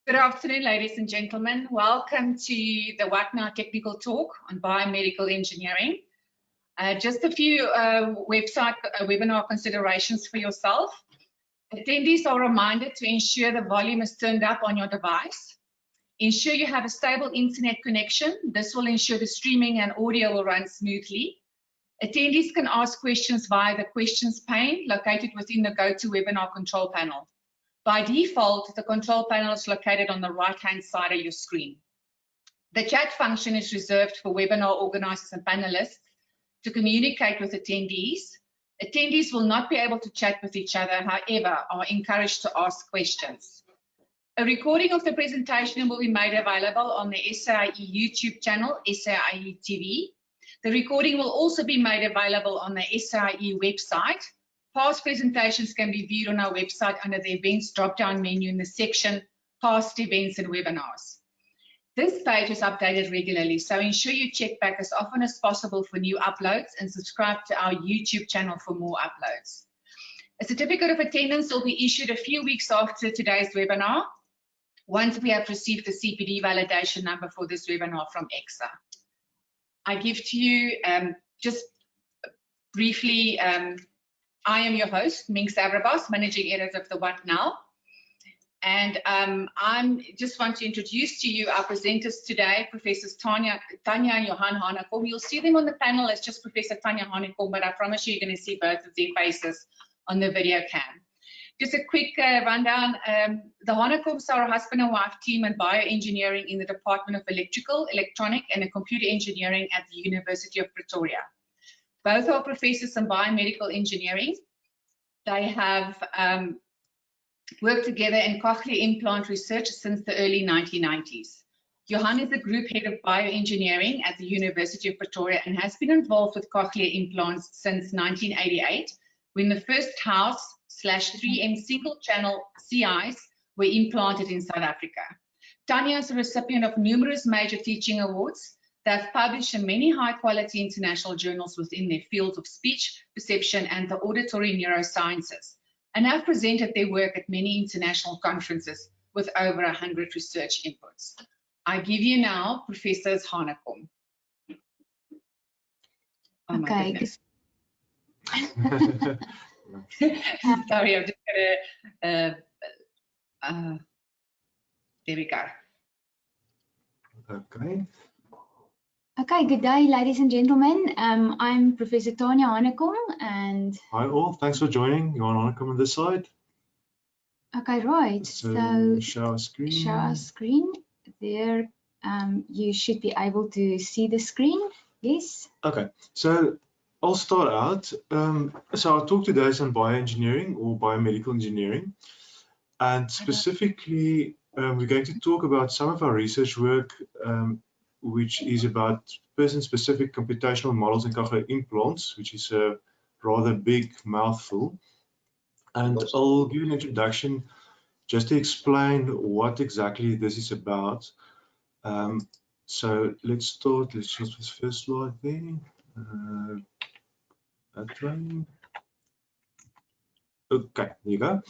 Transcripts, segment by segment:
Good afternoon, ladies and gentlemen. Welcome to the wattnow Technical Talk on Biomedical Engineering. Just a few webinar considerations for yourself. Attendees are reminded to ensure the volume is turned up on your device. Ensure you have a stable internet connection. This will ensure the streaming and audio will run smoothly. Attendees can ask questions via the questions pane located within the GoToWebinar control panel. By default, the control panel is located on the right-hand side of your screen. The chat function is reserved for webinar organizers and panelists to communicate with attendees. Attendees will not be able to chat with each other, however, are encouraged to ask questions. A recording of the presentation will be made available on the SAIEE YouTube channel, SAIEE TV. The recording will also be made available on the SAIEE website. Past presentations can be viewed on our website under the Events drop-down menu in the section Past Events and Webinars. This page is updated regularly, so ensure you check back as often as possible for new uploads and subscribe to our YouTube channel for more uploads. A certificate of attendance will be issued a few weeks after today's webinar, once we have received the CPD validation number for this webinar from EXA. I give to you just briefly, I am your host, Minx Avrabos, Managing Editor of the wattnow. And I just want to introduce to you our presenters today, Professors Tania and Johan Hanekom. You'll see them on the panel as just Professor Tania Hanekom, but I promise you're going to see both of their faces on the video cam. Just a quick rundown. The Hanekoms are a husband and wife team in bioengineering in the Department of Electrical, Electronic and Computer Engineering at the University of Pretoria. Both are professors in biomedical engineering. They have worked together in Cochlea Implant research since the early 1990s. Johan is the group head of bioengineering at the University of Pretoria and has been involved with Cochlea Implants since 1988, when the first house/3M single-channel CIs were implanted in South Africa. Tania is a recipient of numerous major teaching awards. They've published in many high-quality international journals within their fields of speech, perception, and the auditory neurosciences, and have presented their work at many international conferences with over 100 research inputs. I give you now Professor Hanekom. Oh, okay. Sorry, I'm just gonna, there we go. Okay. Okay, good day, ladies and gentlemen. I'm Professor Tania Hanekom, and hi all. Thanks for joining. Johan Hanekom on this side. Okay, right. So show our screen. Show our screen. There, you should be able to see the screen. Yes. Okay. So I'll start out. So our talk today is on bioengineering or biomedical engineering, and specifically, we're going to talk about some of our research work. Which is about person-specific computational models in Cochlea implants, which is a rather big mouthful. And I'll give an introduction just to explain what exactly this is about. So let's start. Let's just this first slide there. That one. Okay, there you go.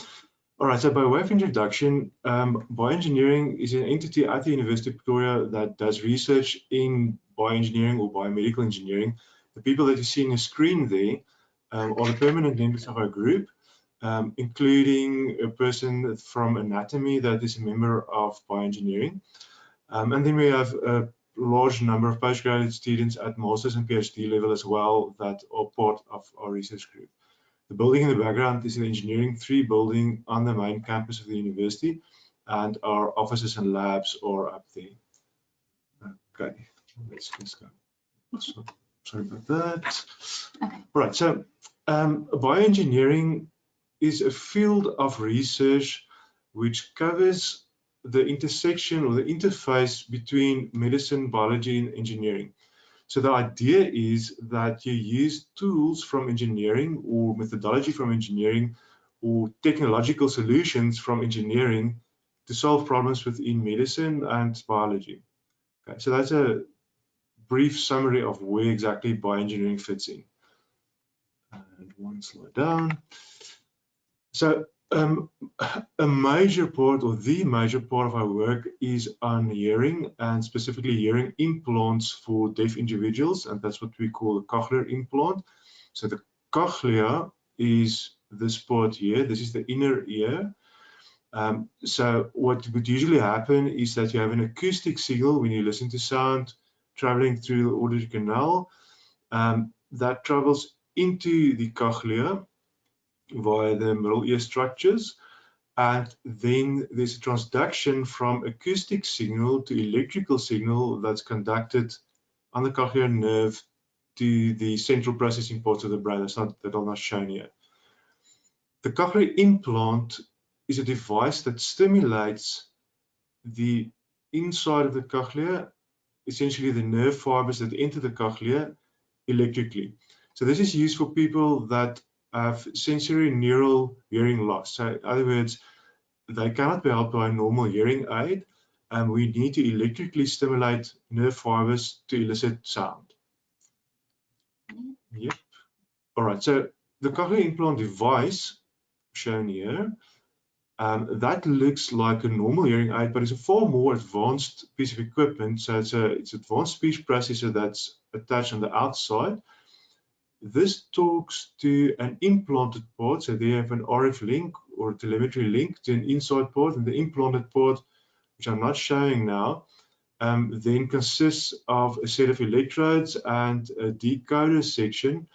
All right, so by way of introduction, bioengineering is an entity at the University of Pretoria that does research in bioengineering or biomedical engineering. The people that you see on the screen there are the permanent members of our group, including a person from anatomy that is a member of bioengineering. And then we have a large number of postgraduate students at master's and PhD level as well that are part of our research group. The building in the background is an Engineering 3 building on the main campus of the university, and our offices and labs are up there. Okay, let's go. So, sorry about that. Okay. Right, so bioengineering is a field of research which covers the intersection or the interface between medicine, biology, and engineering. So the idea is that you use tools from engineering or methodology from engineering or technological solutions from engineering to solve problems within medicine and biology. Okay, so that's a brief summary of where exactly bioengineering fits in. And one slide down. So A major part, or the major part of our work, is on hearing, and specifically hearing implants for deaf individuals, and that's what we call a cochlear implant. So the cochlea is this part here. This is the inner ear. So what would usually happen is that you have an acoustic signal when you listen to sound traveling through the auditory canal that travels into the cochlea via the middle ear structures, and then there's a transduction from acoustic signal to electrical signal that's conducted on the cochlear nerve to the central processing parts of the brain that are not shown here. The cochlear implant is a device that stimulates the inside of the cochlea, essentially the nerve fibers that enter the cochlea, electrically. So this is used for people that have sensory neural hearing loss. So in other words, they cannot be helped by a normal hearing aid, and we need to electrically stimulate nerve fibers to elicit sound. Yep. All right, so the cochlear implant device shown here, that looks like a normal hearing aid, but it's a far more advanced piece of equipment. So it's advanced speech processor that's attached on the outside. This talks to an implanted part, so they have an RF link or a telemetry link to an inside part, and the implanted part, which I'm not showing now, then consists of a set of electrodes and a decoder section.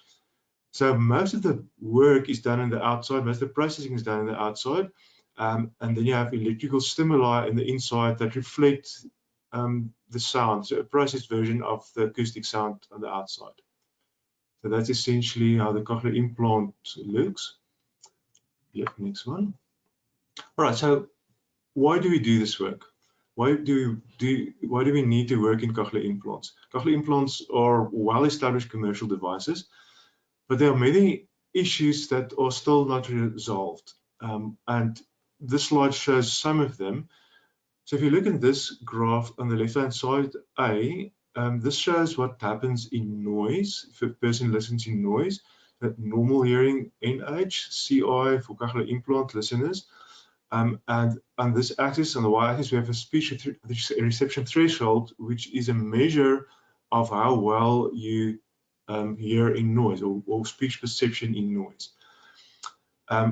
So most of the work is done on the outside, most of the processing is done on the outside, and then you have electrical stimuli in the inside that reflect the sound, so a processed version of the acoustic sound on the outside. So that's essentially how the cochlear implant looks. Yep, next one. All right, so why do we do this work? Why do we need to work in cochlear implants? Cochlear implants are well-established commercial devices, but there are many issues that are still not resolved. And this slide shows some of them. So if you look at this graph on the left-hand side, this shows what happens in noise. If a person listens in noise, that normal hearing NH, CI for cochlear implant listeners. And on this axis, on the y-axis, we have a speech reception threshold, which is a measure of how well you hear in noise, or speech perception in noise.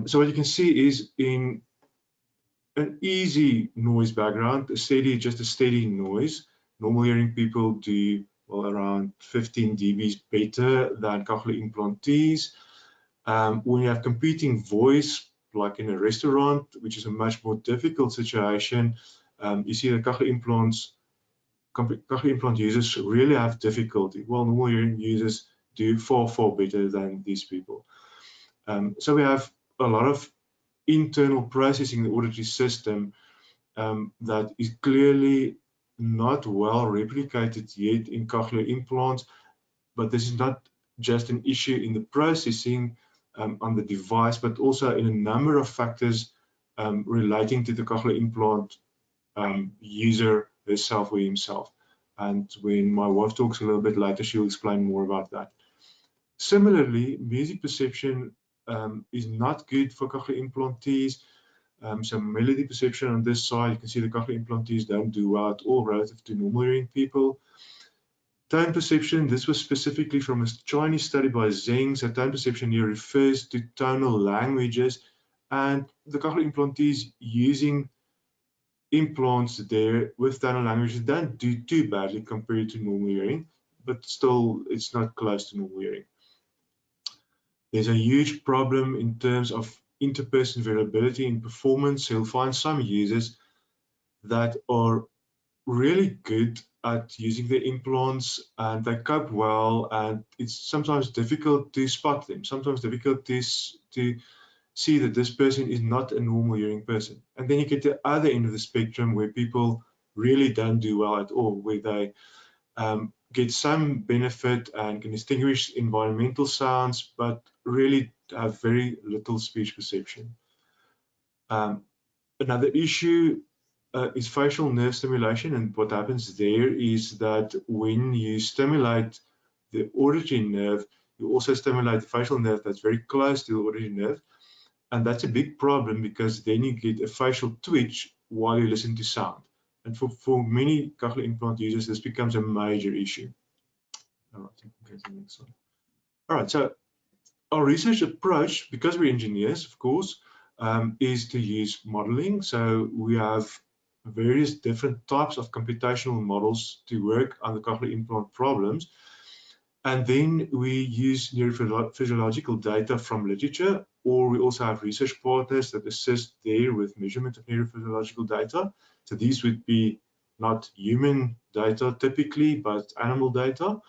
So what you can see is in an easy noise background, just a steady noise, normal hearing people do well around 15 dBs better than cochlear implantees. When you have competing voice, like in a restaurant, which is a much more difficult situation, you see that cochlear implant users really have difficulty. Well, normal hearing users do far, far better than these people. So we have a lot of internal processing in the auditory system that is clearly not well replicated yet in cochlear implants, but this is not just an issue in the processing on the device, but also in a number of factors relating to the cochlear implant user herself or himself. And when my wife talks a little bit later, she'll explain more about that. Similarly, music perception is not good for cochlear implantees. So melody perception on this side, you can see the cochlear implantees don't do well at all relative to normal hearing people. Tone perception, this was specifically from a Chinese study by Zheng. So tone perception here refers to tonal languages, and the cochlear implantees using implants there with tonal languages don't do too badly compared to normal hearing, but still it's not close to normal hearing. There's a huge problem in terms of interperson variability in performance. You'll find some users that are really good at using the implants and they cope well, and it's sometimes difficult to spot them, sometimes difficult to see that this person is not a normal hearing person. And then you get the other end of the spectrum where people really don't do well at all, where they get some benefit and can distinguish environmental sounds, but really have very little speech perception. Another issue is facial nerve stimulation, and what happens there is that when you stimulate the auditory nerve, you also stimulate the facial nerve that's very close to the auditory nerve, And that's a big problem because then you get a facial twitch while you listen to sound. And for many cochlear implant users, this becomes a major issue. All right, okay, the next one. All right, so our research approach, because we're engineers, of course, is to use modeling. So we have various different types of computational models to work on the cochlear implant problems. And then we use neurophysiological data from literature, or we also have research partners that assist there with measurement of neurophysiological data. So these would be not human data typically, but animal data.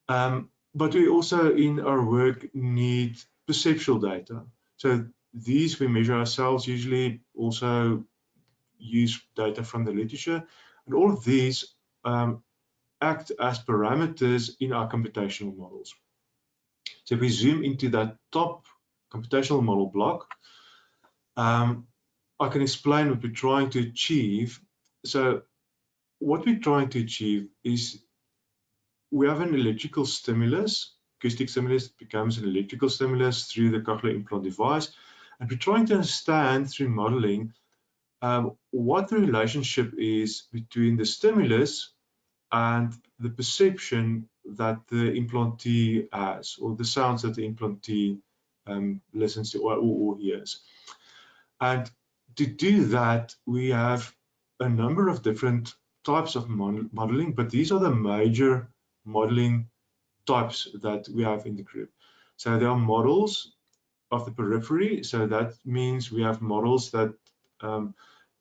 But we also, in our work, need perceptual data. So these we measure ourselves, usually also use data from the literature. And all of these act as parameters in our computational models. So if we zoom into that top computational model block, I can explain what we're trying to achieve. So what we're trying to achieve is we have an electrical stimulus, acoustic stimulus becomes an electrical stimulus through the cochlear implant device, and we're trying to understand through modeling what the relationship is between the stimulus and the perception that the implantee has, or the sounds that the implantee listens to or hears. And to do that, we have a number of different types of modeling, but these are the major modeling types that we have in the group. So there are models of the periphery. So that means we have models that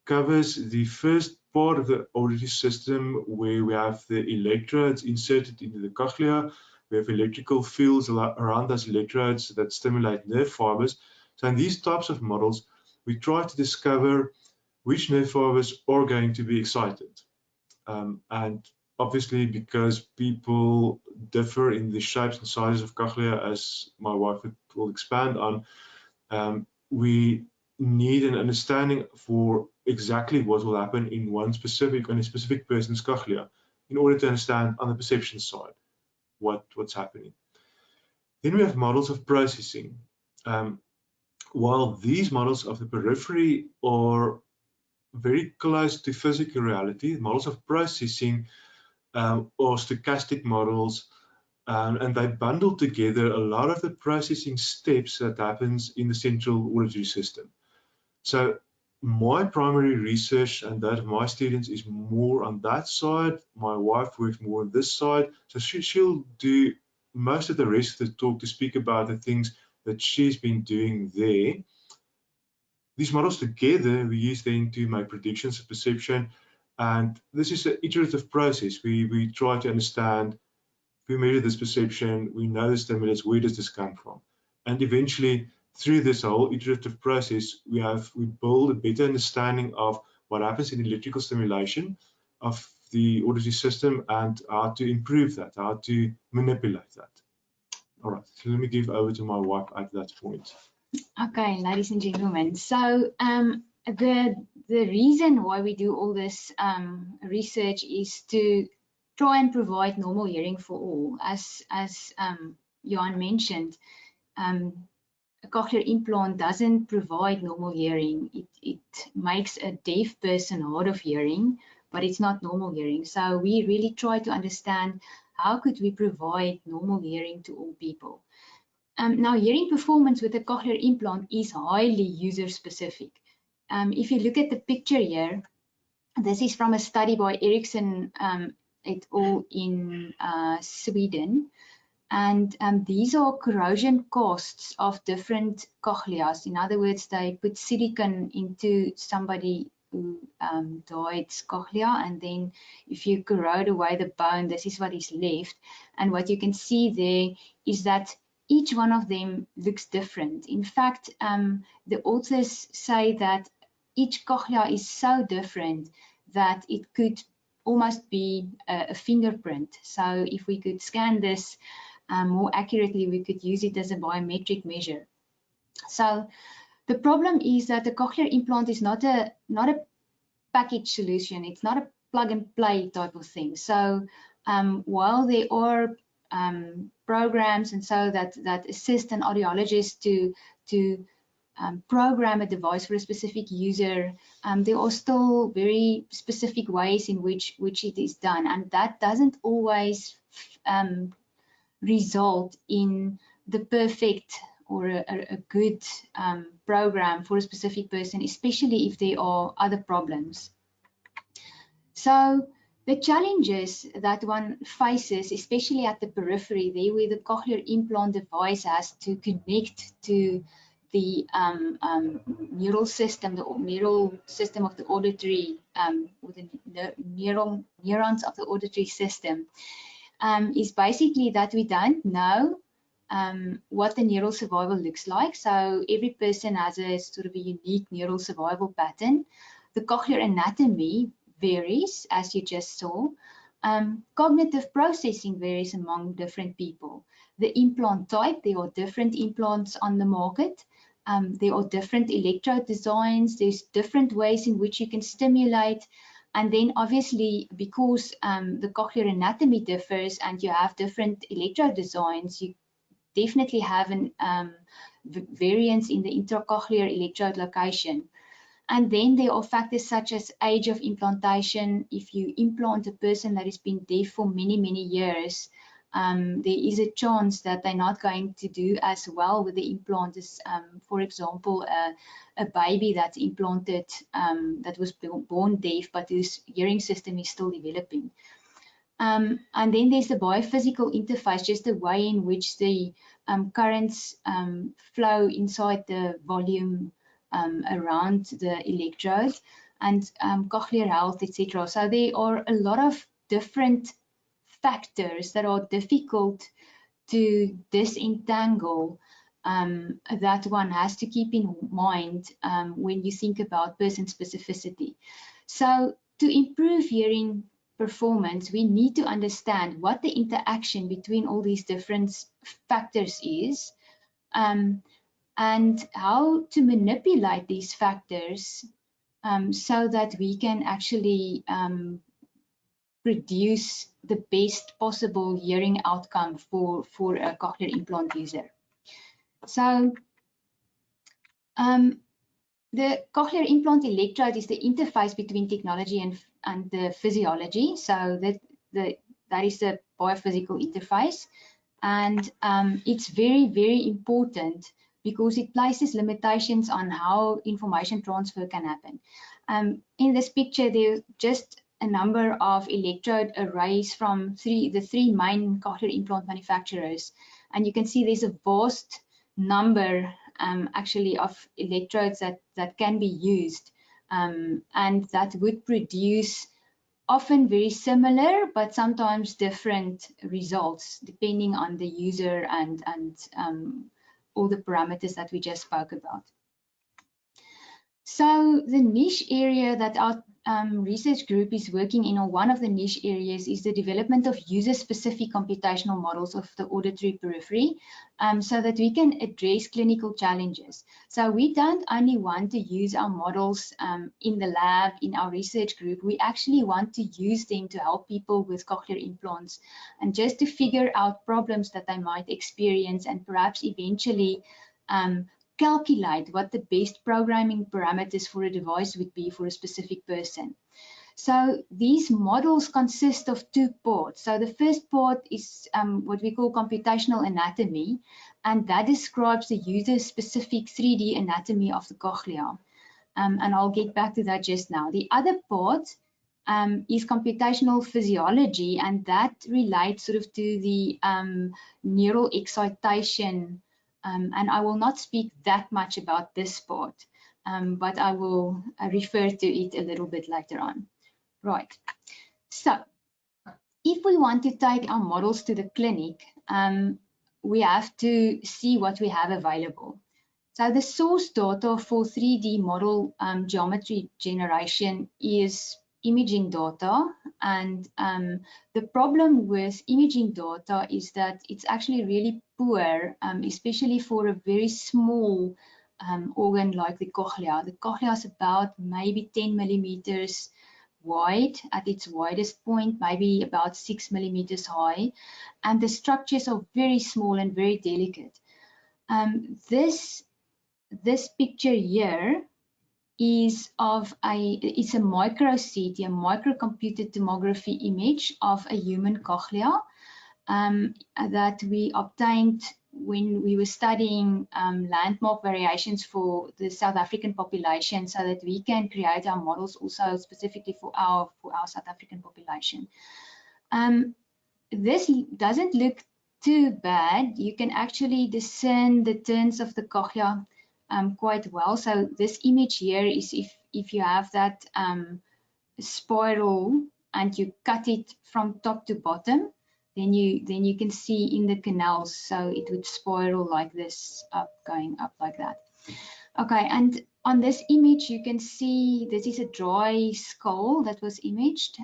covers the first part of the auditory system, where we have the electrodes inserted into the cochlea. We have electrical fields around those electrodes that stimulate nerve fibers. So in these types of models, we try to discover which nerve fibers are going to be excited. And obviously, because people differ in the shapes and sizes of cochlea, as my wife will expand on, we need an understanding for exactly what will happen in a specific person's cochlea in order to understand on the perception side what's happening. Then we have models of processing. While these models of the periphery are very close to physical reality, models of processing are stochastic models, and they bundle together a lot of the processing steps that happens in the central auditory system. So my primary research and that of my students is more on that side. My wife works more on this side. So she'll do most of the rest of the talk to speak about the things that she's been doing there. These models together, we use them to make predictions of perception. And this is an iterative process. We try to understand, if we measure this perception, we know the stimulus, where does this come from? And eventually, through this whole iterative process, we build a better understanding of what happens in electrical stimulation of the auditory system and how to improve that, how to manipulate that. All right, so let me give over to my wife at that point. Okay, ladies and gentlemen. So the reason why we do all this research is to try and provide normal hearing for all. As Johan mentioned, a cochlear implant doesn't provide normal hearing. It makes a deaf person hard of hearing, but it's not normal hearing. So we really try to understand how could we provide normal hearing to all people. Now, hearing performance with a cochlear implant is highly user-specific. If you look at the picture here, this is from a study by Ericsson et al. In Sweden. And these are corrosion costs of different cochleas. In other words, they put silicone into somebody who died's cochlea, and then if you corrode away the bone, this is what is left. And what you can see there is that each one of them looks different. In fact, the authors say that each cochlea is so different that it could almost be a fingerprint. So if we could scan this more accurately, we could use it as a biometric measure. So the problem is that the cochlear implant is not a package solution. It's not a plug and play type of thing. So while there are programs and so that assist an audiologist to program a device for a specific user, there are still very specific ways in which it is done, and that doesn't always result in the perfect or a good program for a specific person, especially if there are other problems. So the challenges that one faces, especially at the periphery, there where the cochlear implant device has to connect to the neural system, the neural system of the auditory, or the neurons of the auditory system, is basically that we don't know what the neural survival looks like. So every person has a sort of a unique neural survival pattern. The cochlear anatomy varies, as you just saw. Cognitive processing varies among different people. The implant type, there are different implants on the market. There are different electrode designs. There's different ways in which you can stimulate. And then obviously, because the cochlear anatomy differs and you have different electrode designs, you definitely have an variance in the intracochlear electrode location. And then there are factors such as age of implantation. If you implant a person that has been deaf for many, many years, there is a chance that they're not going to do as well with the implant as, for example, a baby that's implanted that was born deaf, but whose hearing system is still developing. And then there's the biophysical interface, just the way in which the currents flow inside the volume around the electrode, and cochlear health, etc. So there are a lot of different factors that are difficult to disentangle that one has to keep in mind when you think about person specificity. So to improve hearing performance, we need to understand what the interaction between all these different factors is, and how to manipulate these factors so that we can actually produce the best possible hearing outcome for a cochlear implant user. So the cochlear implant electrode is the interface between technology and the physiology. So that is the biophysical interface, and it's very, very important because it places limitations on how information transfer can happen. In this picture, there's just a number of electrode arrays from the three main cochlear implant manufacturers, and you can see there's a vast number actually of electrodes that can be used, and that would produce often very similar but sometimes different results depending on the user and all the parameters that we just spoke about. So the niche area that our research group is working in, or one of the niche areas, is the development of user-specific computational models of the auditory periphery, so that we can address clinical challenges. So we don't only want to use our models in the lab, in our research group, we actually want to use them to help people with cochlear implants and just to figure out problems that they might experience and perhaps eventually calculate what the best programming parameters for a device would be for a specific person. So these models consist of two parts. So the first part is what we call computational anatomy, and that describes the user-specific 3D anatomy of the cochlea. And I'll get back to that just now. The other part is computational physiology, and that relates sort of to the neural excitation. And I will not speak that much about this part, but I will refer to it a little bit later on. Right. So if we want to take our models to the clinic, we have to see what we have available. So the source data for 3D model geometry generation is imaging data, and the problem with imaging data is that it's actually really poor, especially for a very small organ like the cochlea. The cochlea is about maybe 10 millimeters wide at its widest point, maybe about 6 millimeters high, and the structures are very small and very delicate. This this picture here is of it's a micro CT, a microcomputed tomography image of a human cochlea that we obtained when we were studying landmark variations for the South African population, so that we can create our models also specifically for our South African population. This doesn't look too bad. You can actually discern the turns of the cochlea quite well. So this image here is if you have that spiral and you cut it from top to bottom, then you can see in the canals, so it would spiral like this, going up like that. Okay, and on this image you can see this is a dry skull that was imaged,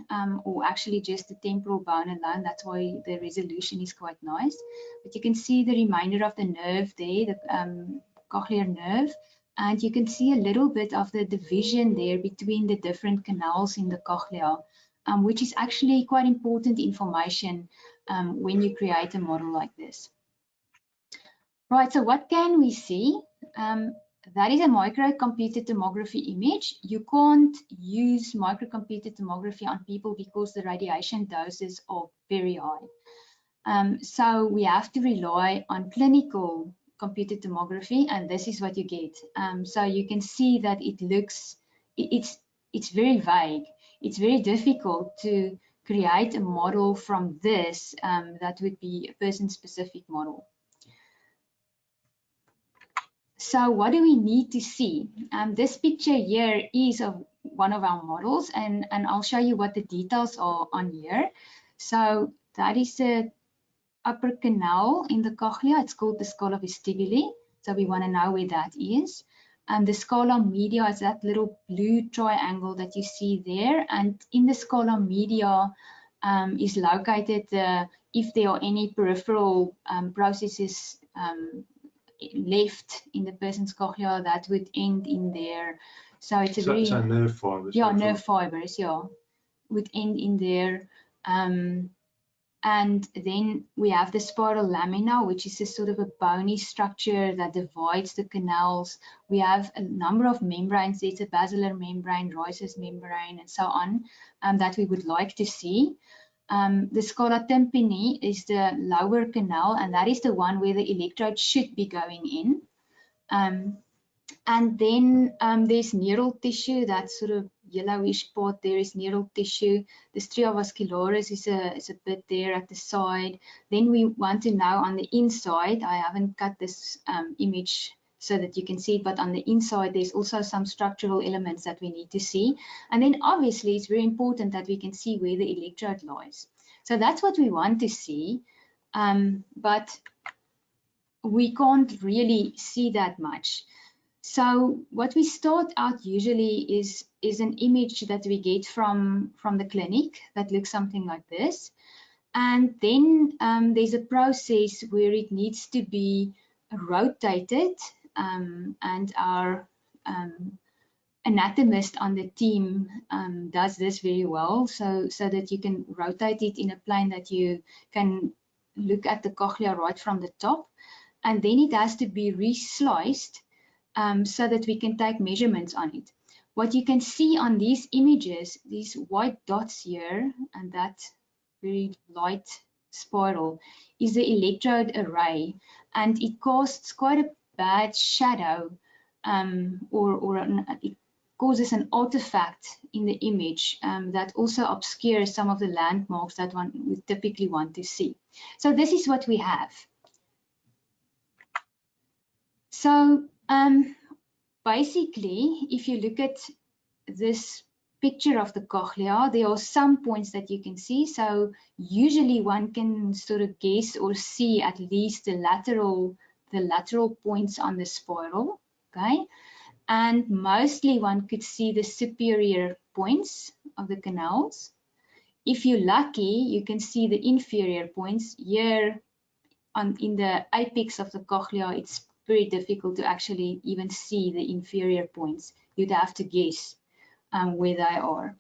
or actually just the temporal bone alone. That's why the resolution is quite nice. But you can see the remainder of the nerve there, the cochlear nerve, and you can see a little bit of the division there between the different canals in the cochlea, which is actually quite important information when you create a model like this. Right, so what can we see? That is a microcomputed tomography image. You can't use microcomputed tomography on people because the radiation doses are very high. So we have to rely on clinical computed tomography, and this is what you get. So you can see that it's very vague. It's very difficult to create a model from this that would be a person-specific model. So what do we need to see? This picture here is of one of our models, and I'll show you what the details are on here. So that is the upper canal in the cochlea. It's called the scala vestibuli. So we want to know where that is. And the scala media is that little blue triangle that you see there. And in the scala media is located if there are any peripheral processes left in the person's cochlea, that would end in there. So it's a very nerve fibers. Yeah, nerve fibers. Yeah, would end in there. And then we have the spiral lamina, which is a sort of a bony structure that divides the canals. We have a number of membranes. There's a basilar membrane, Royce's membrane, and so on, that we would like to see. The scala tympani is the lower canal, and that is the one where the electrode should be going in. And then there's neural tissue, that sort of yellowish part there is neural tissue. The stria vascularis is a bit there at the side. Then we want to know on the inside, I haven't cut this image so that you can see it, but on the inside there's also some structural elements that we need to see. And then obviously it's very important that we can see where the electrode lies. So that's what we want to see, but we can't really see that much. So what we start out usually is an image that we get from the clinic that looks something like this. And then there's a process where it needs to be rotated, and our anatomist on the team does this very well, so that you can rotate it in a plane that you can look at the cochlea right from the top. And then it has to be re-sliced so that we can take measurements on it. What you can see on these images, these white dots here, and that very light spiral, is the electrode array, and it casts quite a bad shadow, it causes an artifact in the image that also obscures some of the landmarks that one would typically want to see. So this is what we have. So basically, if you look at this picture of the cochlea, there are some points that you can see. So usually one can sort of guess or see at least the lateral points on the spiral, okay? And mostly one could see the superior points of the canals. If you're lucky, you can see the inferior points. Here in the apex of the cochlea, it's very difficult to actually even see the inferior points. You'd have to guess where they are.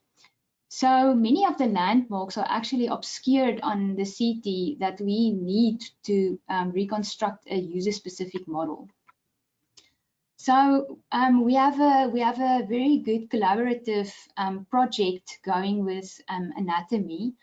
So many of the landmarks are actually obscured on the CT that we need to reconstruct a user-specific model. So we have a very good collaborative project going with anatomy,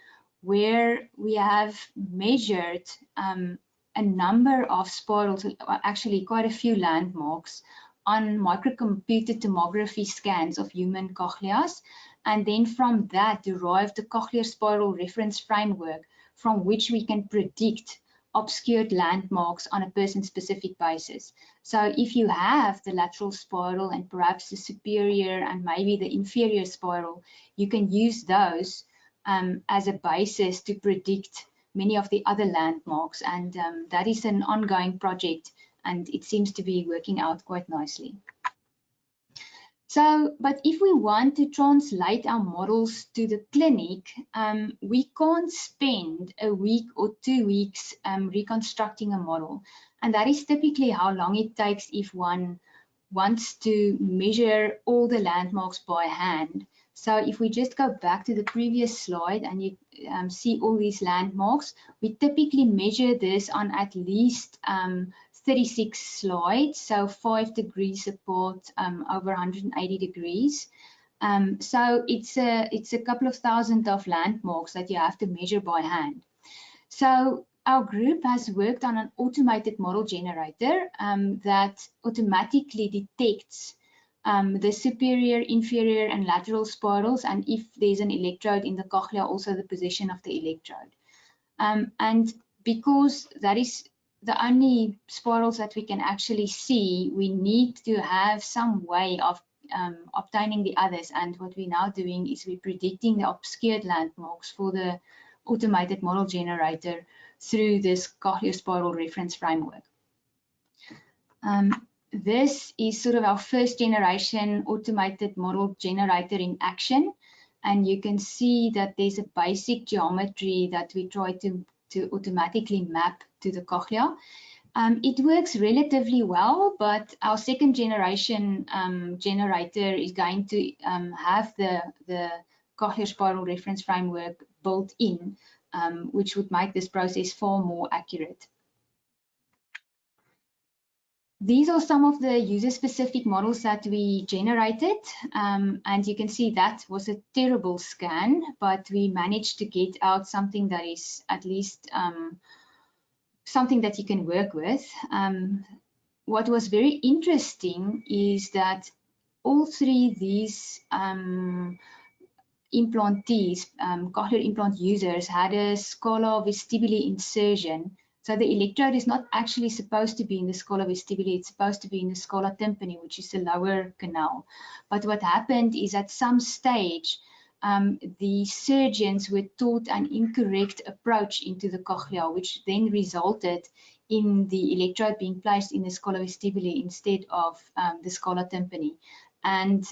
where we have measured a number of spirals, actually quite a few landmarks, on microcomputed tomography scans of human cochleas, and then from that derived the cochlear spiral reference framework from which we can predict obscured landmarks on a person-specific basis. So if you have the lateral spiral and perhaps the superior and maybe the inferior spiral, you can use those as a basis to predict many of the other landmarks, and that is an ongoing project, and it seems to be working out quite nicely. So, but if we want to translate our models to the clinic, we can't spend a week or 2 weeks reconstructing a model. And that is typically how long it takes if one wants to measure all the landmarks by hand. So if we just go back to the previous slide and you see all these landmarks, we typically measure this on at least 36 slides, so 5 degrees apart, over 180 degrees. So it's a couple of thousand of landmarks that you have to measure by hand. So our group has worked on an automated model generator that automatically detects the superior, inferior, and lateral spirals, and if there's an electrode in the cochlea, also the position of the electrode. And because that is the only spirals that we can actually see, we need to have some way of obtaining the others. And what we're now doing is we're predicting the obscured landmarks for the automated model generator through this cochlear spiral reference framework. This is sort of our first generation automated model generator in action. And you can see that there's a basic geometry that we try to automatically map to the cochlea. It works relatively well, but our second generation generator is going to have the cochlear spiral reference framework built in, which would make this process far more accurate. These are some of the user-specific models that we generated, and you can see that was a terrible scan, but we managed to get out something that is at least something that you can work with. What was very interesting is that all three these implantees, cochlear implant users, had a scala vestibuli insertion. So the electrode is not actually supposed to be in the scala vestibuli, it's supposed to be in the scala tympani, which is the lower canal. But what happened is at some stage, the surgeons were taught an incorrect approach into the cochlea, which then resulted in the electrode being placed in the scala vestibuli instead of the scala tympani. And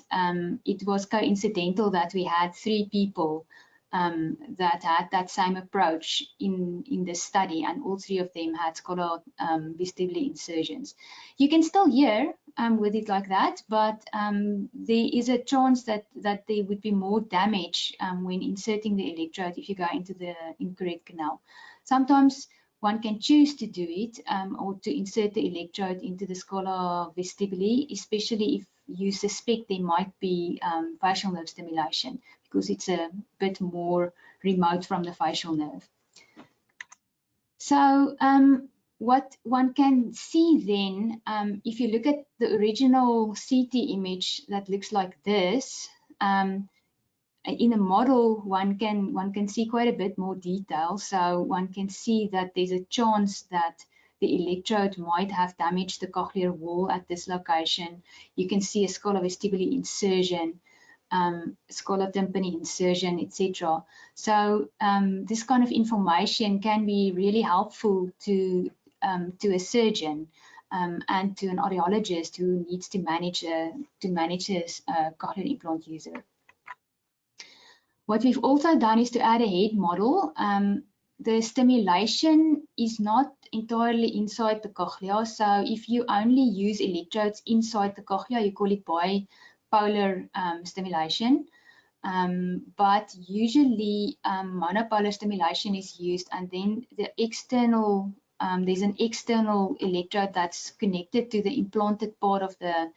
it was coincidental that we had 3 people that had that same approach in the study, and all 3 of them had scala vestibuli insertions. You can still hear with it like that, but there is a chance that there would be more damage when inserting the electrode if you go into the incorrect canal. Sometimes one can choose to do it or to insert the electrode into the scala vestibuli, especially if you suspect there might be facial nerve stimulation, because it's a bit more remote from the facial nerve. So what one can see then, if you look at the original CT image that looks like this, in a model one can see quite a bit more detail. So one can see that there's a chance that the electrode might have damaged the cochlear wall at this location. You can see a scala vestibuli insertion, scala tympani insertion, etc. So this kind of information can be really helpful to a surgeon and to an audiologist who needs to manage a cochlear implant user. What we've also done is to add a head model. The stimulation is not entirely inside the cochlea. So if you only use electrodes inside the cochlea, you call it bipolar stimulation. But usually monopolar stimulation is used, and then the external there's an external electrode that's connected to the implanted part of the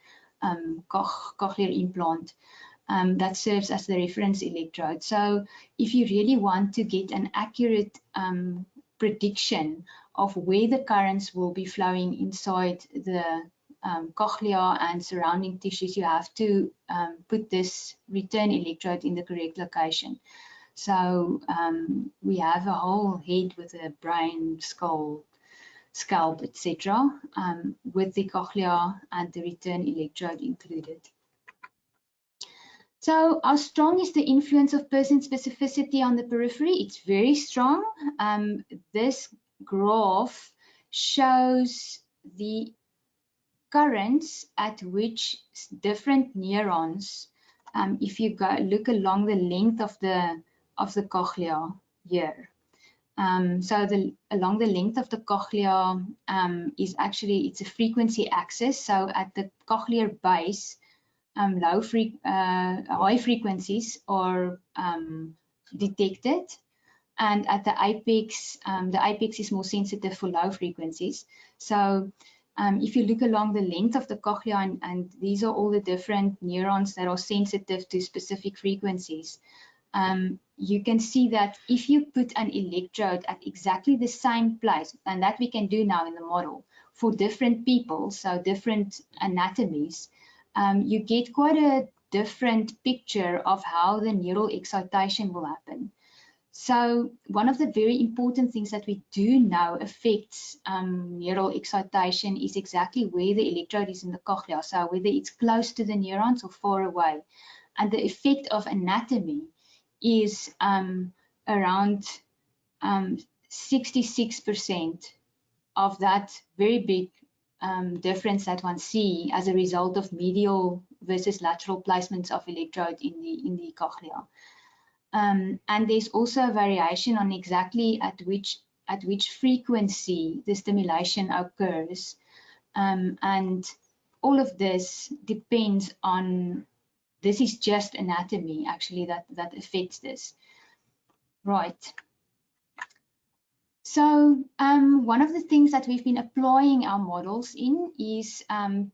cochlear implant that serves as the reference electrode. So if you really want to get an accurate prediction of where the currents will be flowing inside the cochlea and surrounding tissues, you have to put this return electrode in the correct location. So we have a whole head with a brain, skull, scalp, etc., with the cochlea and the return electrode included. So how strong is the influence of person specificity on the periphery? It's very strong. This graph shows the currents at which different neurons, if you look along the length of the cochlea here. So along the length of the cochlea is actually, it's a frequency axis. So at the cochlear base, high frequencies are detected, and at the apex is more sensitive for low frequencies. So if you look along the length of the cochlea, and these are all the different neurons that are sensitive to specific frequencies, you can see that if you put an electrode at exactly the same place, and that we can do now in the model for different people, so different anatomies, you get quite a different picture of how the neural excitation will happen. So one of the very important things that we do know affects neural excitation is exactly where the electrode is in the cochlea, so whether it's close to the neurons or far away. And the effect of anatomy is around 66% of that very big difference that one see as a result of medial versus lateral placements of electrode in the cochlea. And there's also a variation on exactly at which frequency the stimulation occurs, and all of this depends on, this is just anatomy actually that affects this. Right. So one of the things that we've been applying our models in is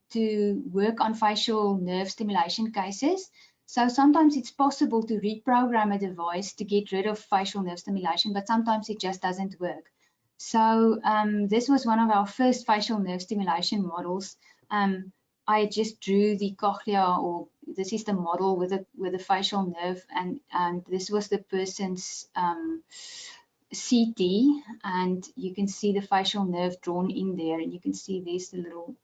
to work on facial nerve stimulation cases. So sometimes it's possible to reprogram a device to get rid of facial nerve stimulation, but sometimes it just doesn't work. So this was one of our first facial nerve stimulation models. I just drew the cochlea, or this is the model with a facial nerve, and this was the person's CT, and you can see the facial nerve drawn in there, and you can see there's the little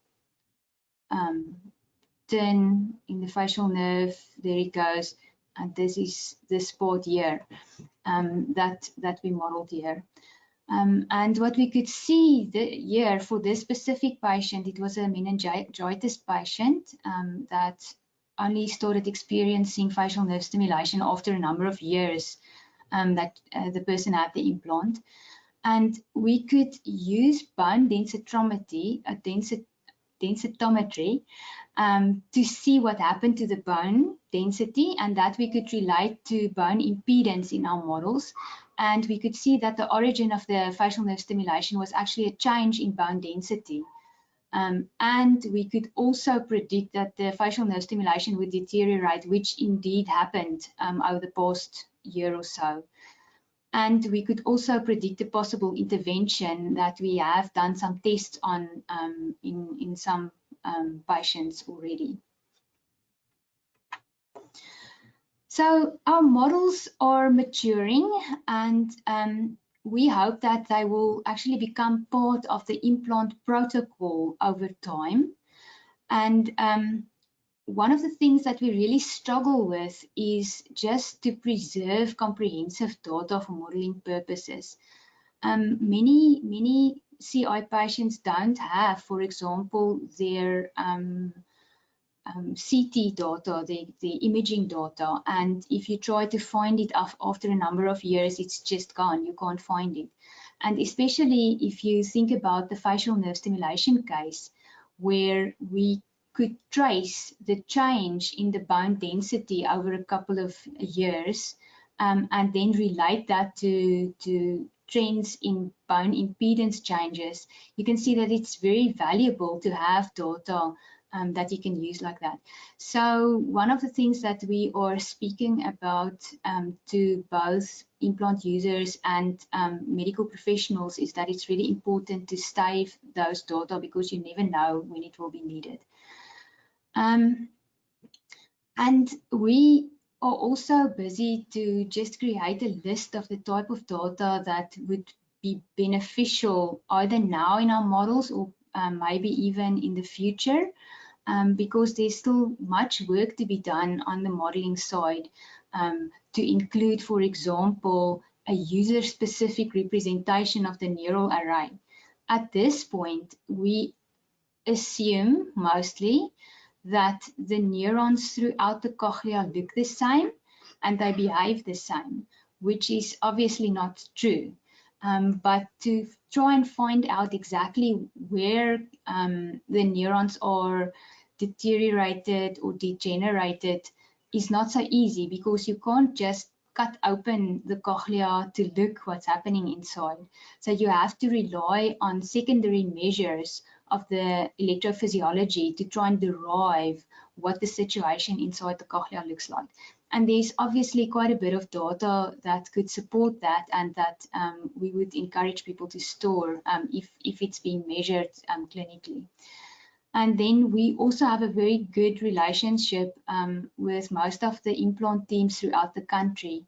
turn in the facial nerve. There it goes, and this is the spot here that we modeled here. And what we could see here for this specific patient, it was a meningitis patient that only started experiencing facial nerve stimulation after a number of years that the person had the implant. And we could use bone densitometry, to see what happened to the bone density, and that we could relate to bone impedance in our models. And we could see that the origin of the facial nerve stimulation was actually a change in bone density. And we could also predict that the facial nerve stimulation would deteriorate, which indeed happened over the past year or so. And we could also predict a possible intervention that we have done some tests on in some patients already. So our models are maturing, and we hope that they will actually become part of the implant protocol over time. And one of the things that we really struggle with is just to preserve comprehensive data for modeling purposes. Many CI patients don't have, for example, their CT data, the imaging data, and if you try to find it after a number of years, it's just gone, you can't find it. And especially if you think about the facial nerve stimulation case, where we could trace the change in the bone density over a couple of years, and then relate that to trends in bone impedance changes, you can see that it's very valuable to have data that you can use like that. So one of the things that we are speaking about to both implant users and medical professionals is that it's really important to save those data because you never know when it will be needed. And we are also busy to just create a list of the type of data that would be beneficial either now in our models or maybe even in the future. Because there's still much work to be done on the modeling side to include, for example, a user-specific representation of the neural array. At this point, we assume mostly that the neurons throughout the cochlea look the same and they behave the same, which is obviously not true. But to try and find out exactly where the neurons are deteriorated or degenerated is not so easy because you can't just cut open the cochlea to look what's happening inside. So you have to rely on secondary measures of the electrophysiology to try and derive what the situation inside the cochlea looks like. And there's obviously quite a bit of data that could support that and that we would encourage people to store if it's being measured clinically. And then we also have a very good relationship with most of the implant teams throughout the country,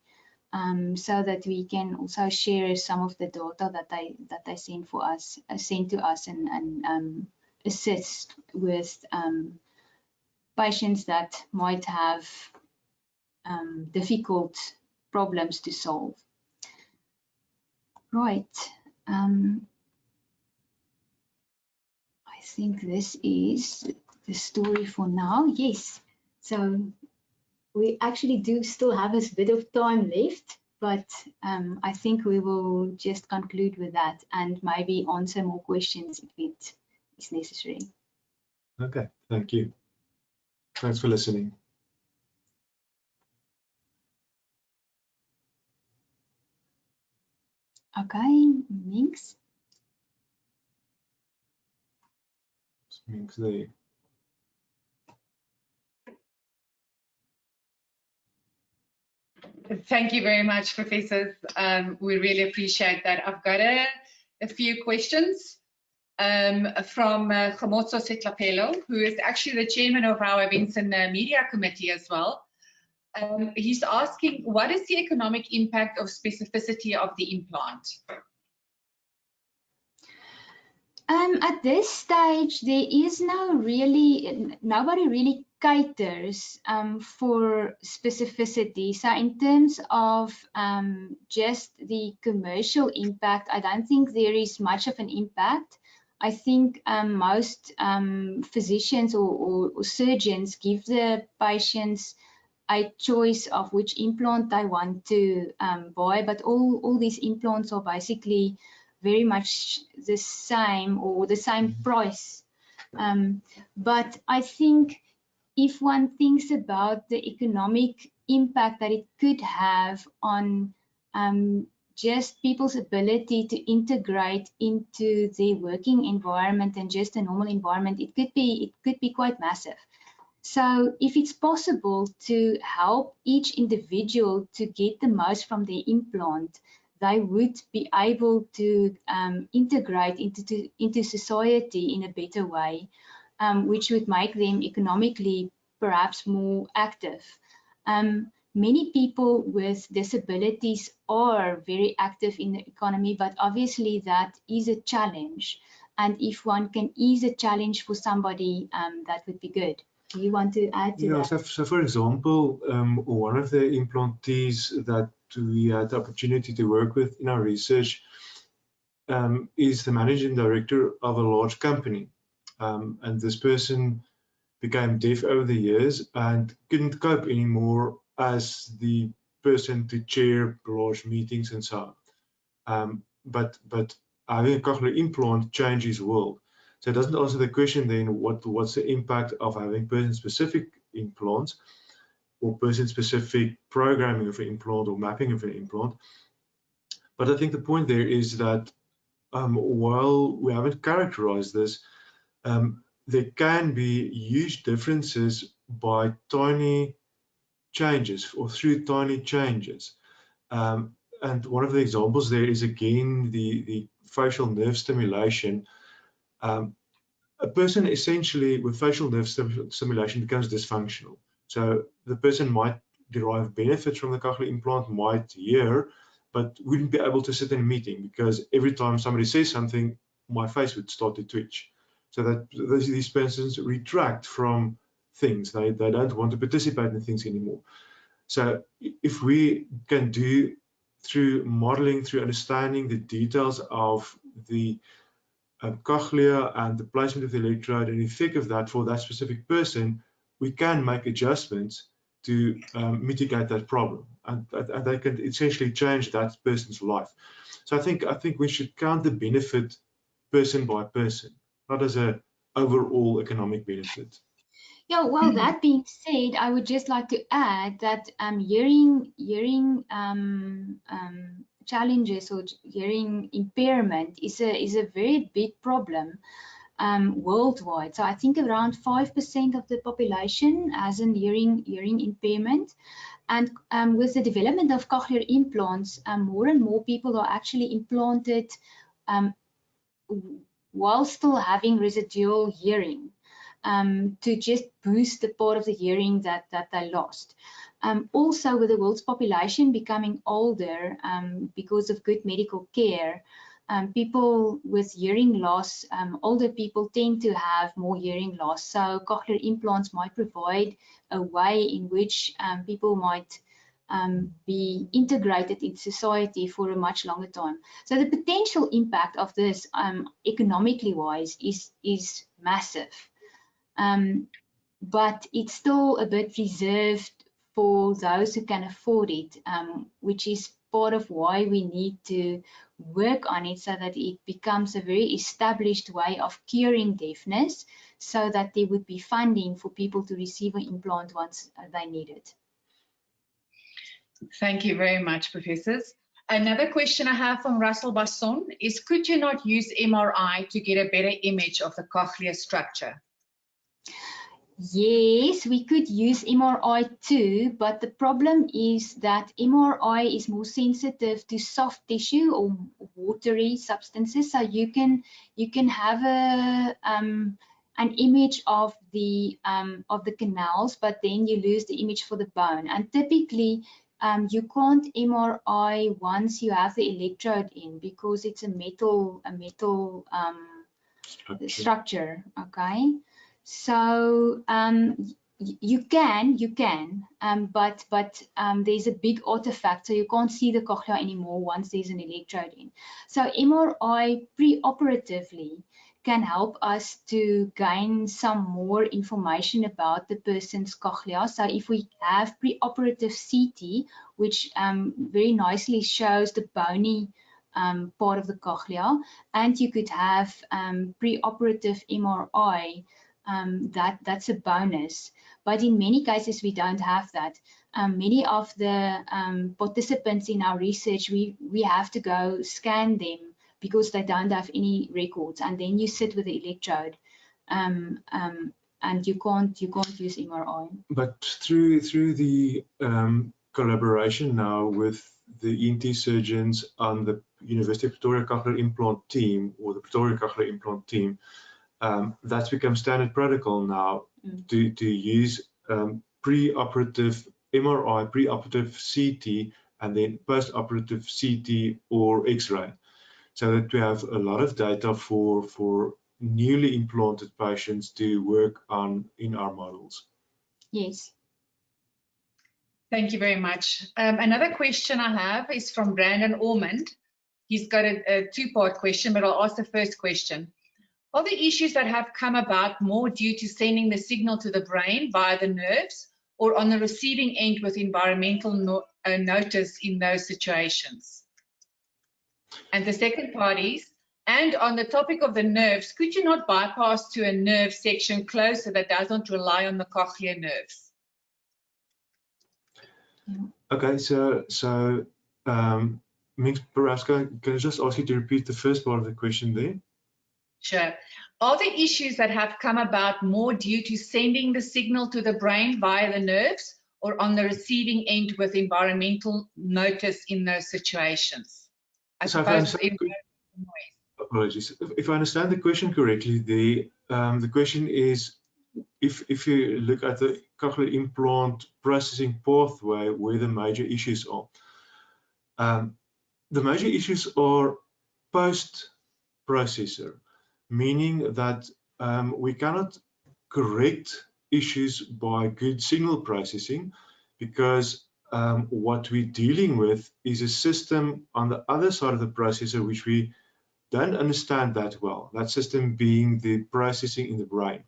so that we can also share some of the data that they send to us and assist with patients that might have difficult problems to solve. Right. I think this is the story for now. Yes. So we actually do still have a bit of time left, but I think we will just conclude with that and maybe answer more questions if it is necessary. Okay, thank you. Thanks for listening. Okay, Minx. Minx there. Thank you very much, professors. We really appreciate that. I've got a few questions from Khomotso Setlapelo, who is actually the chairman of our Events and Media Committee as well. He's asking, what is the economic impact of specificity of the implant? At this stage, there is nobody really caters for specificity. So in terms of just the commercial impact, I don't think there is much of an impact. I think most physicians or surgeons give the patients a choice of which implant they want to buy, but all these implants are basically very much the same or the same price. But I think if one thinks about the economic impact that it could have on just people's ability to integrate into their working environment and just a normal environment, it could be quite massive. So if it's possible to help each individual to get the most from their implant, they would be able to integrate into society in a better way, which would make them economically perhaps more active. Many people with disabilities are very active in the economy, but obviously that is a challenge. And if one can ease a challenge for somebody, that would be good. Do you want to add to that? So for example, one of the implantees that we had the opportunity to work with in our research is the managing director of a large company. And this person became deaf over the years and couldn't cope anymore as the person to chair large meetings and so on. But having a cochlear implant changed his world. So it doesn't answer the question then what's the impact of having person-specific implants. or person-specific programming of an implant or mapping of an implant. But I think the point there is that while we haven't characterized this, there can be huge differences by tiny changes or through tiny changes. And one of the examples there is, again, the facial nerve stimulation. A person essentially with facial nerve stimulation becomes dysfunctional. So the person might derive benefits from the cochlear implant, might hear, but wouldn't be able to sit in a meeting because every time somebody says something, my face would start to twitch. So that these persons retract from things. They don't want to participate in things anymore. So if we can do, through modeling, through understanding the details of the cochlea and the placement of the electrode and the effect of that for that specific person, we can make adjustments to mitigate that problem, and they can essentially change that person's life. So I think we should count the benefit person by person, not as an overall economic benefit. Yeah, well, that being said, I would just like to add that hearing challenges or hearing impairment is a very big problem worldwide. So I think around 5% of the population has a hearing impairment. And with the development of cochlear implants, more and more people are actually implanted while still having residual hearing, to just boost the part of the hearing that they lost. Also, with the world's population becoming older because of good medical care, people with hearing loss, older people tend to have more hearing loss. So cochlear implants might provide a way in which people might be integrated in society for a much longer time. So the potential impact of this economically wise is massive. But it's still a bit reserved for those who can afford it, which is part of why we need to work on it so that it becomes a very established way of curing deafness, so that there would be funding for people to receive an implant once they need it. Thank you very much, professors. Another question I have from Russell Basson is, could you not use MRI to get a better image of the cochlear structure? Yes, we could use MRI too, but the problem is that MRI is more sensitive to soft tissue or watery substances. So you can have an image of the canals, but then you lose the image for the bone. And typically, you can't MRI once you have the electrode in, because it's a metal structure. Okay. So you can, but there's a big artifact, so you can't see the cochlea anymore once there's an electrode in. So MRI pre-operatively can help us to gain some more information about the person's cochlea. So if we have pre-operative CT, which very nicely shows the bony part of the cochlea, and you could have pre-operative MRI, that's a bonus. But in many cases we don't have that. Many of the participants in our research, we have to go scan them because they don't have any records, and then you sit with the electrode, and you can't use MRI. But through the collaboration now with the ENT surgeons on the University of Pretoria Cochlear Implant team, or the Pretoria Cochlear Implant team, that's become standard protocol now to use pre-operative MRI, pre-operative CT, and then post-operative CT or X-ray, so that we have a lot of data for newly implanted patients to work on in our models. Yes. Thank you very much. Another question I have is from Brandon Ormond. He's got a two-part question, but I'll ask the first question. Are the issues that have come about more due to sending the signal to the brain via the nerves, or on the receiving end with environmental notice in those situations? And the second part is, and on the topic of the nerves, could you not bypass to a nerve section closer that doesn't rely on the cochlear nerves? Okay, so Minx, perhaps can I just ask you to repeat the first part of the question there? Sure. Are the issues that have come about more due to sending the signal to the brain via the nerves, or on the receiving end with environmental notice in those situations? I suppose apologies. If I understand the question correctly, the question is, if you look at the cochlear implant processing pathway, where the major issues are. The major issues are post-processor, meaning that we cannot correct issues by good signal processing, because what we're dealing with is a system on the other side of the processor which we don't understand that well, that system being the processing in the brain.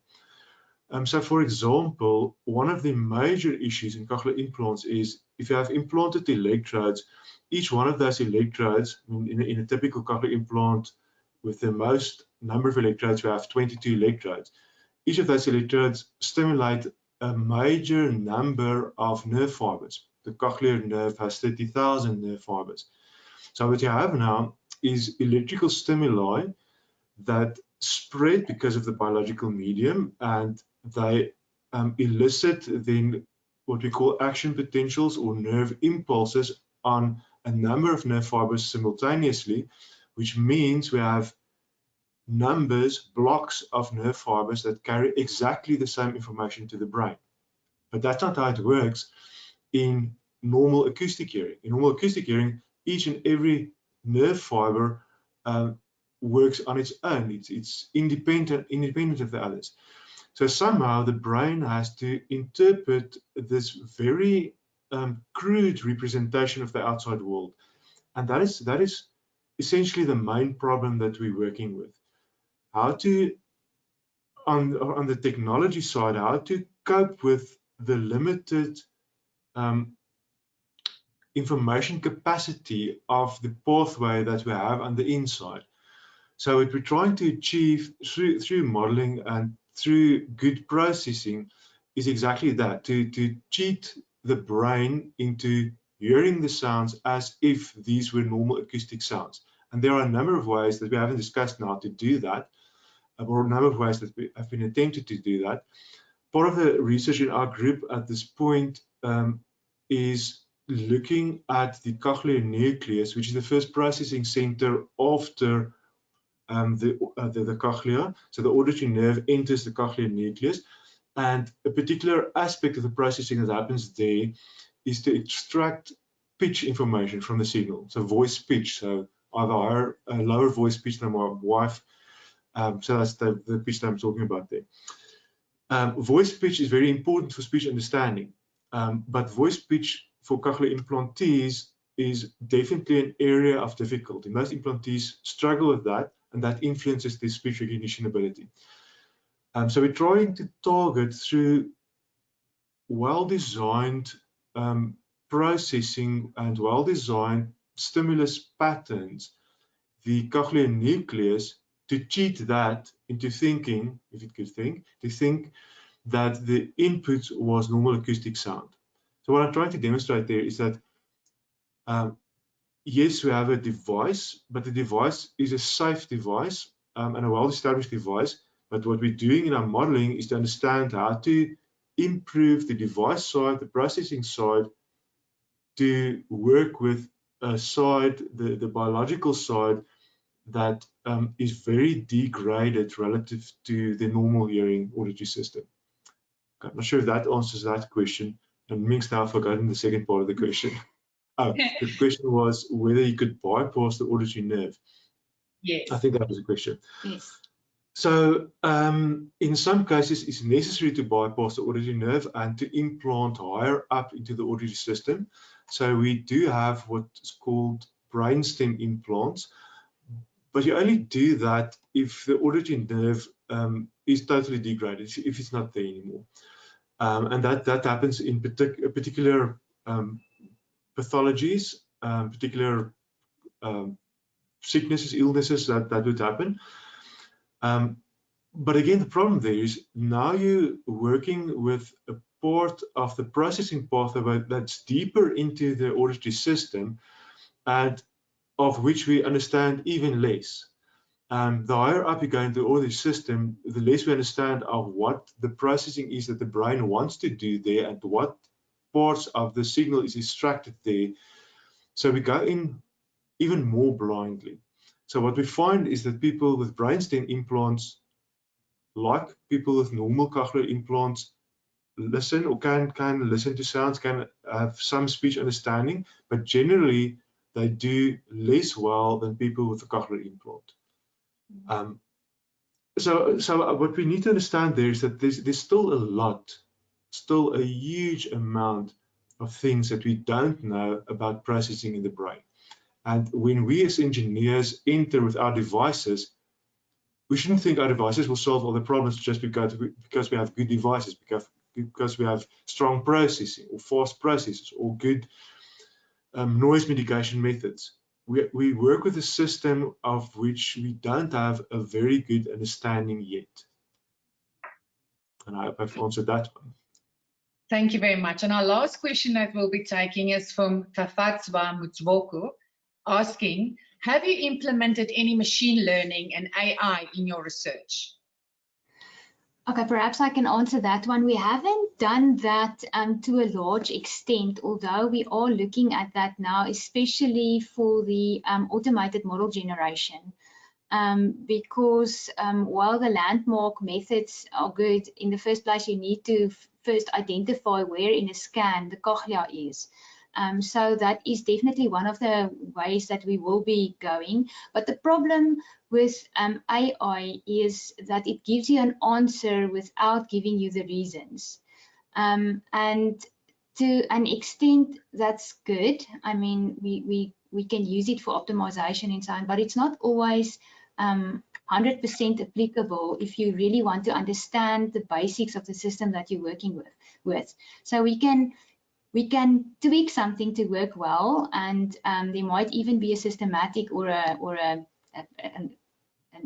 So for example, one of the major issues in cochlear implants is if you have implanted electrodes, each one of those electrodes, in a typical cochlear implant with the most number of electrodes, we have 22 electrodes. Each of those electrodes stimulate a major number of nerve fibers. The cochlear nerve has 30,000 nerve fibers. So what you have now is electrical stimuli that spread because of the biological medium, and they elicit then what we call action potentials or nerve impulses on a number of nerve fibers simultaneously, which means we have blocks of nerve fibers that carry exactly the same information to the brain. But that's not how it works in normal acoustic hearing. In normal acoustic hearing, each and every nerve fiber works on its own. It's independent of the others. So somehow the brain has to interpret this very crude representation of the outside world, and that is essentially the main problem that we're working with. How to, on the technology side, how to cope with the limited information capacity of the pathway that we have on the inside. So what we're trying to achieve through modeling and through good processing is exactly that, to cheat the brain into hearing the sounds as if these were normal acoustic sounds. And there are a number of ways that we haven't discussed now to do that, or a number of ways that we have been attempted to do that. Part of the research in our group at this point is looking at the cochlear nucleus, which is the first processing center after the cochlea. So the auditory nerve enters the cochlear nucleus, and a particular aspect of the processing that happens there is to extract pitch information from the signal. So voice pitch, so either higher, lower voice pitch than my wife. So that's the pitch that I'm talking about there. Voice pitch is very important for speech understanding, but voice pitch for cochlear implantees is definitely an area of difficulty. Most implantees struggle with that, and that influences their speech recognition ability. So we're trying to target through well-designed processing and well-designed stimulus patterns the cochlear nucleus, to cheat that into thinking, if it could think, to think that the input was normal acoustic sound. So what I'm trying to demonstrate there is that yes, we have a device, but the device is a safe device and a well-established device. But what we're doing in our modeling is to understand how to improve the device side, the processing side, to work with a side, the biological side, that is very degraded relative to the normal hearing auditory system. I'm not sure if that answers that question. And Minx now forgotten the second part of the question. Oh, the question was whether you could bypass the auditory nerve. Yes. I think that was the question. Yes. So in some cases, it's necessary to bypass the auditory nerve and to implant higher up into the auditory system. So we do have what's called brainstem implants, but you only do that if the auditory nerve is totally degraded, if it's not there anymore. And that happens in particular pathologies, particular sicknesses, illnesses that would happen. But again, the problem there is now you're working with a part of the processing pathway that's deeper into the auditory system and of which we understand even less. The higher up you go into the auditory system, the less we understand of what the processing is that the brain wants to do there and what parts of the signal is extracted there. So we go in even more blindly. So what we find is that people with brainstem implants, like people with normal cochlear implants, listen or can listen to sounds, can have some speech understanding, but generally they do less well than people with a cochlear implant. So what we need to understand there is that there's still a huge amount of things that we don't know about processing in the brain. And when we as engineers enter with our devices, we shouldn't think our devices will solve all the problems just because we have good devices, because we have strong processing or fast processors or good noise mitigation methods. We work with a system of which we don't have a very good understanding yet. And I hope I've answered that one. Thank you very much. And our last question that we'll be taking is from Tafatswa Mutsvoko, asking, have you implemented any machine learning and AI in your research? Okay, perhaps I can answer that one. We haven't done that to a large extent, although we are looking at that now, especially for the automated model generation. Because while the landmark methods are good, in the first place, you need to first identify where in a scan the cochlea is. So that is definitely one of the ways that we will be going. But the problem with AI is that it gives you an answer without giving you the reasons. And to an extent, that's good. I mean, we can use it for optimization and so on, but it's not always 100% applicable if you really want to understand the basics of the system that you're working with. So we can tweak something to work well, and there might even be a systematic or an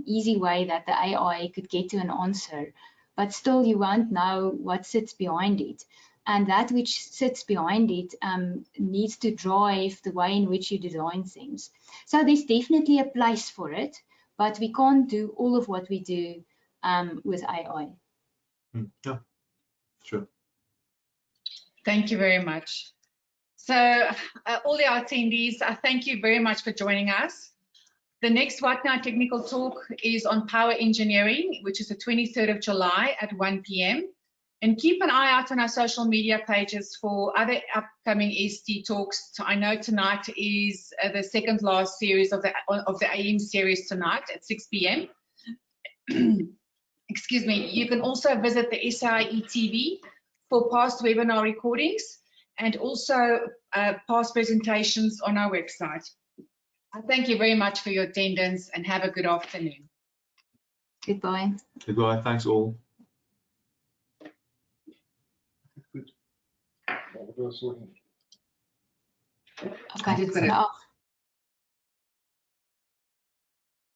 easy way that the AI could get to an answer, but still you won't know what sits behind it. And that which sits behind it needs to drive the way in which you design things. So there's definitely a place for it, but we can't do all of what we do with AI. Yeah, sure. Thank you very much. So all the attendees, thank you very much for joining us. The next wattnow Technical Talk is on power engineering, which is the 23rd of July at 1 p.m. And keep an eye out on our social media pages for other upcoming ST talks. I know tonight is the second last series of the AM series tonight at 6 p.m. Excuse me. You can also visit the SAIEE TV for past webinar recordings and also past presentations on our website. I thank you very much for your attendance and have a good afternoon. Goodbye. Goodbye. Thanks all. Okay,